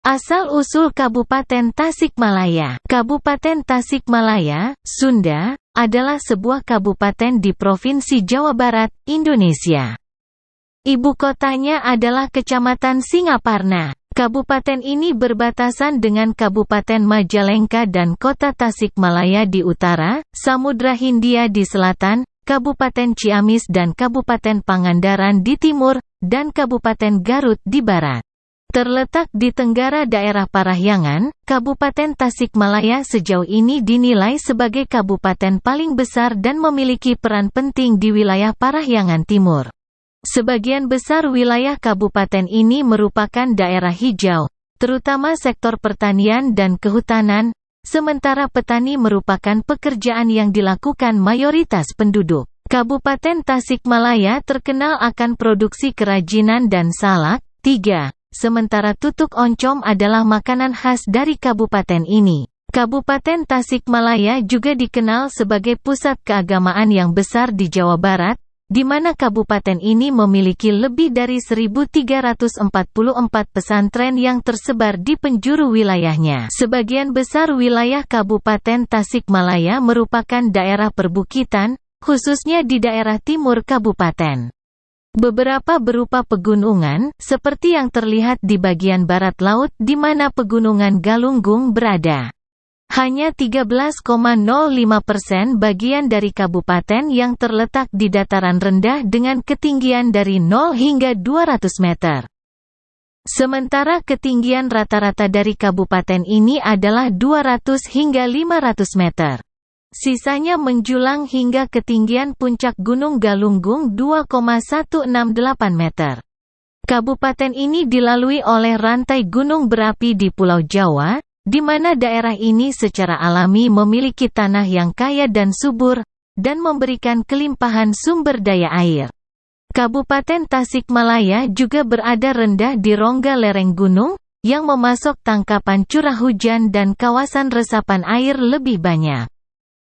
Asal-usul Kabupaten Tasikmalaya. Kabupaten Tasikmalaya, Sunda, adalah sebuah kabupaten di Provinsi Jawa Barat, Indonesia. Ibu kotanya adalah Kecamatan Singaparna. Kabupaten ini berbatasan dengan Kabupaten Majalengka dan Kota Tasikmalaya di utara, Samudra Hindia di selatan, Kabupaten Ciamis dan Kabupaten Pangandaran di timur, dan Kabupaten Garut di barat. Terletak di tenggara daerah Parahyangan, Kabupaten Tasikmalaya sejauh ini dinilai sebagai kabupaten paling besar dan memiliki peran penting di wilayah Parahyangan Timur. Sebagian besar wilayah kabupaten ini merupakan daerah hijau, terutama sektor pertanian dan kehutanan, sementara petani merupakan pekerjaan yang dilakukan mayoritas penduduk. Kabupaten Tasikmalaya terkenal akan produksi kerajinan dan salak. 3. Sementara tutuk oncom adalah makanan khas dari kabupaten ini. Kabupaten Tasikmalaya juga dikenal sebagai pusat keagamaan yang besar di Jawa Barat, di mana kabupaten ini memiliki lebih dari 1.344 pesantren yang tersebar di penjuru wilayahnya. Sebagian besar wilayah Kabupaten Tasikmalaya merupakan daerah perbukitan, khususnya di daerah timur kabupaten. Beberapa berupa pegunungan, seperti yang terlihat di bagian barat laut di mana Pegunungan Galunggung berada. Hanya 13,05% bagian dari kabupaten yang terletak di dataran rendah dengan ketinggian dari 0 hingga 200 meter. Sementara ketinggian rata-rata dari kabupaten ini adalah 200 hingga 500 meter. Sisanya menjulang hingga ketinggian puncak Gunung Galunggung 2,168 meter. Kabupaten ini dilalui oleh rantai gunung berapi di Pulau Jawa, di mana daerah ini secara alami memiliki tanah yang kaya dan subur, dan memberikan kelimpahan sumber daya air. Kabupaten Tasikmalaya juga berada rendah di rongga lereng gunung, yang memasok tangkapan curah hujan dan kawasan resapan air lebih banyak.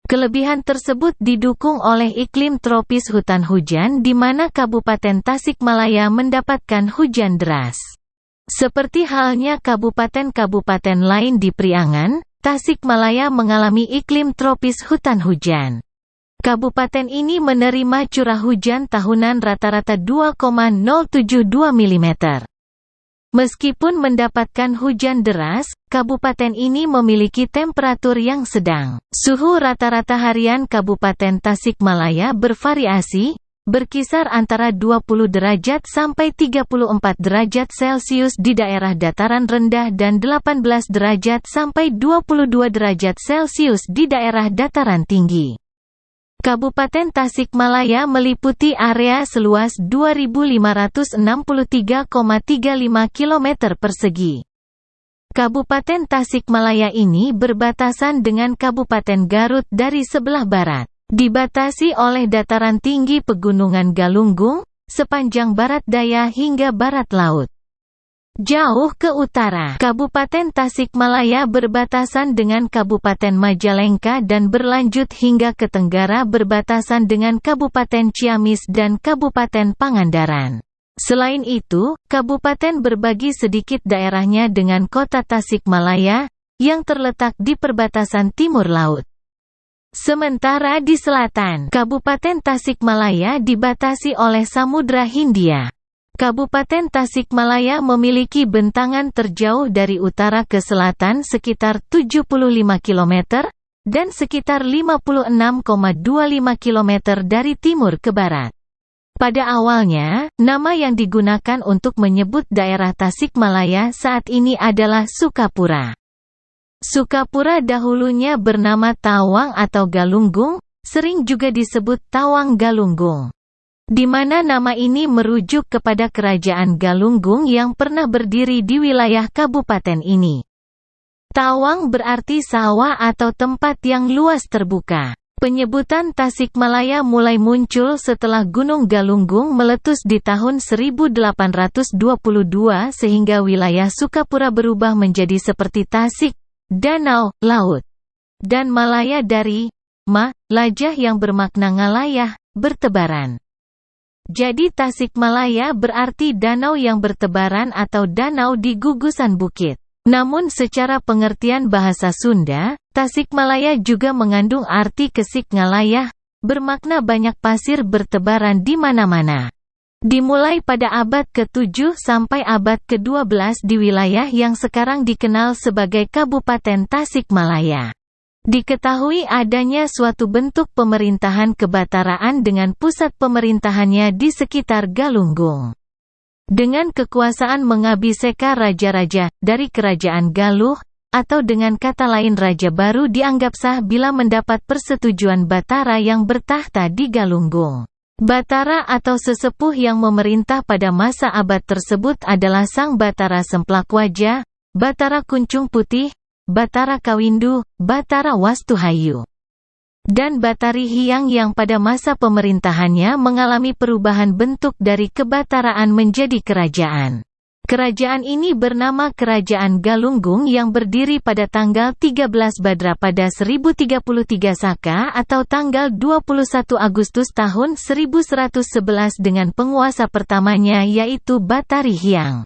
Kelebihan tersebut didukung oleh iklim tropis hutan hujan di mana Kabupaten Tasikmalaya mendapatkan hujan deras. Seperti halnya kabupaten-kabupaten lain di Priangan, Tasikmalaya mengalami iklim tropis hutan hujan. Kabupaten ini menerima curah hujan tahunan rata-rata 2,072 mm. Meskipun mendapatkan hujan deras, kabupaten ini memiliki temperatur yang sedang. Suhu rata-rata harian Kabupaten Tasikmalaya bervariasi, berkisar antara 20 derajat sampai 34 derajat Celcius di daerah dataran rendah dan 18 derajat sampai 22 derajat Celcius di daerah dataran tinggi. Kabupaten Tasikmalaya meliputi area seluas 2.563,35 km persegi. Kabupaten Tasikmalaya ini berbatasan dengan Kabupaten Garut dari sebelah barat. Dibatasi oleh dataran tinggi Pegunungan Galunggung, sepanjang barat daya hingga barat laut. Jauh ke utara, Kabupaten Tasikmalaya berbatasan dengan Kabupaten Majalengka dan berlanjut hingga ke tenggara berbatasan dengan Kabupaten Ciamis dan Kabupaten Pangandaran. Selain itu, kabupaten berbagi sedikit daerahnya dengan Kota Tasikmalaya, yang terletak di perbatasan timur laut. Sementara di selatan, Kabupaten Tasikmalaya dibatasi oleh Samudra Hindia. Kabupaten Tasikmalaya memiliki bentangan terjauh dari utara ke selatan sekitar 75 km, dan sekitar 56,25 km dari timur ke barat. Pada awalnya, nama yang digunakan untuk menyebut daerah Tasikmalaya saat ini adalah Sukapura. Sukapura dahulunya bernama Tawang atau Galunggung, sering juga disebut Tawang Galunggung. Di mana nama ini merujuk kepada Kerajaan Galunggung yang pernah berdiri di wilayah kabupaten ini. Tawang berarti sawah atau tempat yang luas terbuka. Penyebutan Tasikmalaya mulai muncul setelah Gunung Galunggung meletus di tahun 1822 sehingga wilayah Sukapura berubah menjadi seperti Tasik, danau, laut, dan Malaya dari lajah yang bermakna ngalayah, bertebaran. Jadi Tasikmalaya berarti danau yang bertebaran atau danau di gugusan bukit. Namun secara pengertian bahasa Sunda, Tasikmalaya juga mengandung arti kesik ngalayah, bermakna banyak pasir bertebaran di mana-mana. Dimulai pada abad ke-7 sampai abad ke-12 di wilayah yang sekarang dikenal sebagai Kabupaten Tasikmalaya. Diketahui adanya suatu bentuk pemerintahan kebataraan dengan pusat pemerintahannya di sekitar Galunggung. Dengan kekuasaan mengabiseka raja-raja dari kerajaan Galuh, atau dengan kata lain raja baru dianggap sah bila mendapat persetujuan Batara yang bertahta di Galunggung. Batara atau sesepuh yang memerintah pada masa abad tersebut adalah Sang Batara Semplakwaja, Batara Kuncung Putih, Batara Kawindu, Batara Wastuhayu, dan Batari Hyang yang pada masa pemerintahannya mengalami perubahan bentuk dari kebataraan menjadi kerajaan. Kerajaan ini bernama Kerajaan Galunggung yang berdiri pada tanggal 13 Badra pada 1033 Saka atau tanggal 21 Agustus tahun 1111 dengan penguasa pertamanya yaitu Batari Hyang.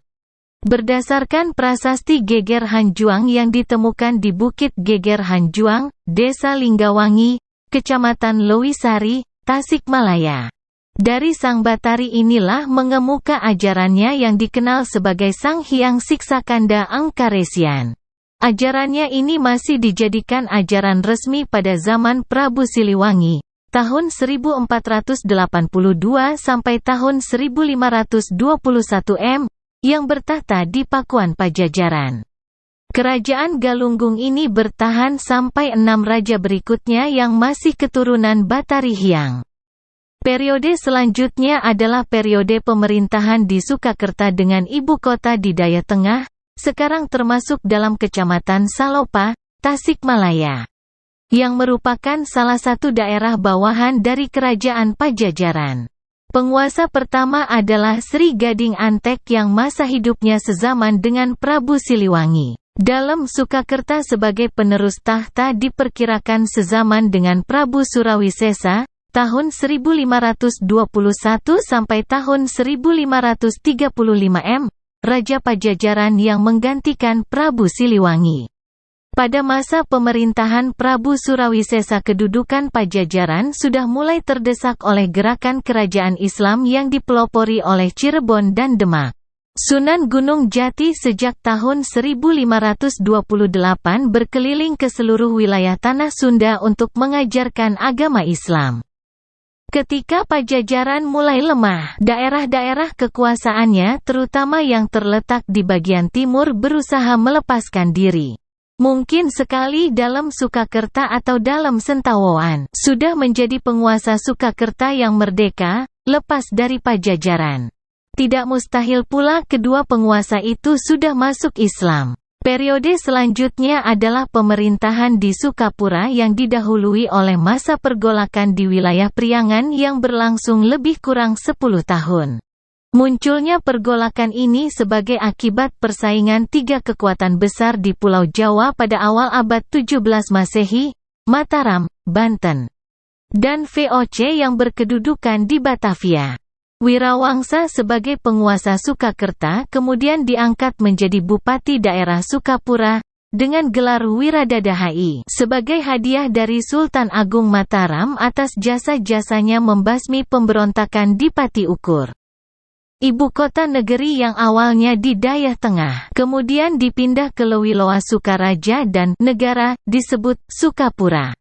Berdasarkan prasasti Geger Hanjuang yang ditemukan di Bukit Geger Hanjuang, Desa Linggawangi, Kecamatan Lewisari, Tasikmalaya. Dari Sang Batari inilah mengemuka ajarannya yang dikenal sebagai Sang Hyang Siksakanda Engkaresian. Ajarannya ini masih dijadikan ajaran resmi pada zaman Prabu Siliwangi, tahun 1482 sampai tahun 1521 yang bertahta di Pakuan Pajajaran. Kerajaan Galunggung ini bertahan sampai 6 raja berikutnya yang masih keturunan Batari Hyang. Periode selanjutnya adalah periode pemerintahan di Sukakerta dengan ibu kota di Daya Tengah, sekarang termasuk dalam Kecamatan Salopa, Tasikmalaya, yang merupakan salah satu daerah bawahan dari Kerajaan Pajajaran. Penguasa pertama adalah Sri Gading Antek yang masa hidupnya sezaman dengan Prabu Siliwangi. Dalam Sukakerta sebagai penerus tahta diperkirakan sezaman dengan Prabu Surawisesa, tahun 1521 sampai tahun 1535 Raja Pajajaran yang menggantikan Prabu Siliwangi. Pada masa pemerintahan Prabu Surawisesa kedudukan Pajajaran sudah mulai terdesak oleh gerakan kerajaan Islam yang dipelopori oleh Cirebon dan Demak. Sunan Gunung Jati sejak tahun 1528 berkeliling ke seluruh wilayah tanah Sunda untuk mengajarkan agama Islam. Ketika Pajajaran mulai lemah, daerah-daerah kekuasaannya terutama yang terletak di bagian timur berusaha melepaskan diri. Mungkin sekali dalam Sukakerta atau dalam Sentawoan, sudah menjadi penguasa Sukakerta yang merdeka, lepas dari Pajajaran. Tidak mustahil pula kedua penguasa itu sudah masuk Islam. Periode selanjutnya adalah pemerintahan di Sukapura yang didahului oleh masa pergolakan di wilayah Priangan yang berlangsung lebih kurang 10 tahun. Munculnya pergolakan ini sebagai akibat persaingan 3 kekuatan besar di Pulau Jawa pada awal abad 17 Masehi, Mataram, Banten, dan VOC yang berkedudukan di Batavia. Wirawangsa sebagai penguasa Sukakerta kemudian diangkat menjadi Bupati Daerah Sukapura, dengan gelar Wiradadahai, sebagai hadiah dari Sultan Agung Mataram atas jasa-jasanya membasmi pemberontakan di Pati Ukur. Ibu kota negeri yang awalnya di Daya Tengah, kemudian dipindah ke Lewiloa Sukaraja dan negara disebut Sukapura.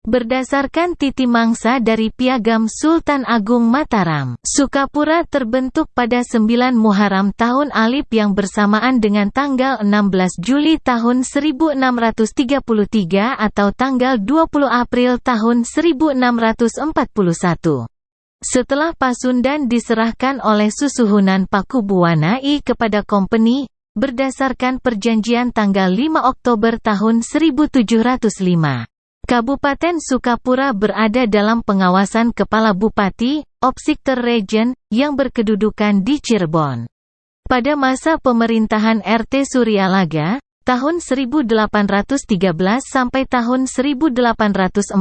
Berdasarkan titi mangsa dari Piagam Sultan Agung Mataram, Sukapura terbentuk pada 9 Muharram tahun Alif yang bersamaan dengan tanggal 16 Juli tahun 1633 atau tanggal 20 April tahun 1641. Setelah Pasundan diserahkan oleh Susuhunan Pakubuwana I kepada Kompeni, berdasarkan perjanjian tanggal 5 Oktober tahun 1705. Kabupaten Sukapura berada dalam pengawasan Kepala Bupati, Opsikter Regen, yang berkedudukan di Cirebon. Pada masa pemerintahan RT Suryalaga, tahun 1813 sampai tahun 1814,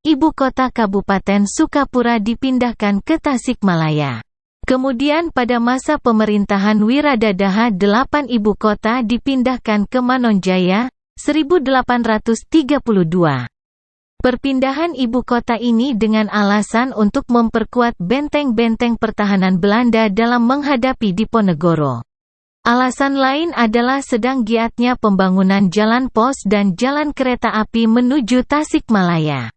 ibu kota Kabupaten Sukapura dipindahkan ke Tasikmalaya. Kemudian pada masa pemerintahan Wiradadaha 8 ibu kota dipindahkan ke Manonjaya, 1832. Perpindahan ibu kota ini dengan alasan untuk memperkuat benteng-benteng pertahanan Belanda dalam menghadapi Diponegoro. Alasan lain adalah sedang giatnya pembangunan jalan pos dan jalan kereta api menuju Tasikmalaya.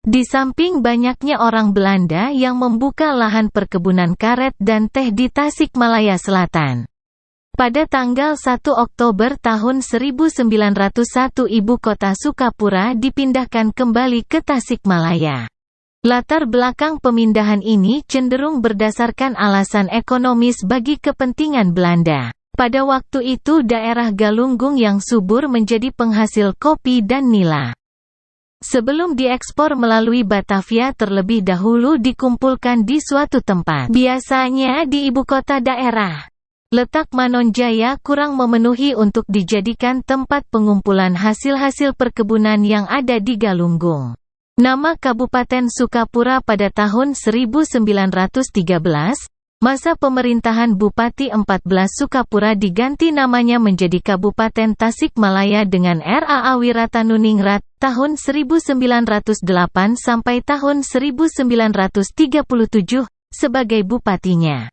Di samping banyaknya orang Belanda yang membuka lahan perkebunan karet dan teh di Tasikmalaya Selatan. Pada tanggal 1 Oktober tahun 1901 ibu kota Sukapura dipindahkan kembali ke Tasikmalaya. Latar belakang pemindahan ini cenderung berdasarkan alasan ekonomis bagi kepentingan Belanda. Pada waktu itu daerah Galunggung yang subur menjadi penghasil kopi dan nila. Sebelum diekspor melalui Batavia terlebih dahulu dikumpulkan di suatu tempat, biasanya di ibu kota daerah. Letak Manonjaya kurang memenuhi untuk dijadikan tempat pengumpulan hasil-hasil perkebunan yang ada di Galunggung. Nama Kabupaten Sukapura pada tahun 1913, masa pemerintahan Bupati 14 Sukapura diganti namanya menjadi Kabupaten Tasikmalaya dengan RAA Wiratanuningrat, tahun 1908 sampai tahun 1937, sebagai bupatinya.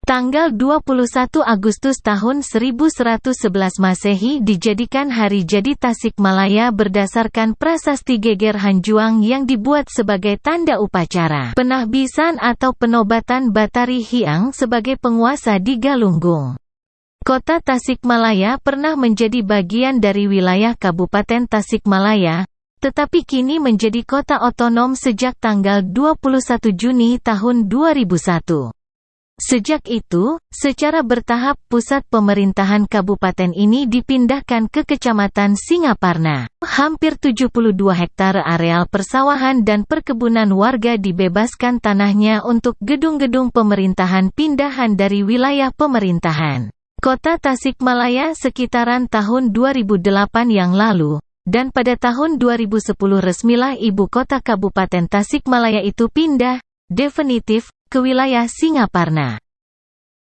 Tanggal 21 Agustus tahun 1111 Masehi dijadikan hari jadi Tasikmalaya berdasarkan prasasti Geger Hanjuang yang dibuat sebagai tanda upacara penahbisan atau penobatan Batari Hyang sebagai penguasa di Galunggung. Kota Tasikmalaya pernah menjadi bagian dari wilayah Kabupaten Tasikmalaya, tetapi kini menjadi kota otonom sejak tanggal 21 Juni tahun 2001. Sejak itu, secara bertahap pusat pemerintahan kabupaten ini dipindahkan ke Kecamatan Singaparna. Hampir 72 hektar areal persawahan dan perkebunan warga dibebaskan tanahnya untuk gedung-gedung pemerintahan pindahan dari wilayah pemerintahan Kota Tasikmalaya sekitaran tahun 2008 yang lalu, dan pada tahun 2010 resmilah ibu kota Kabupaten Tasikmalaya itu pindah definitif ke wilayah Singaparna.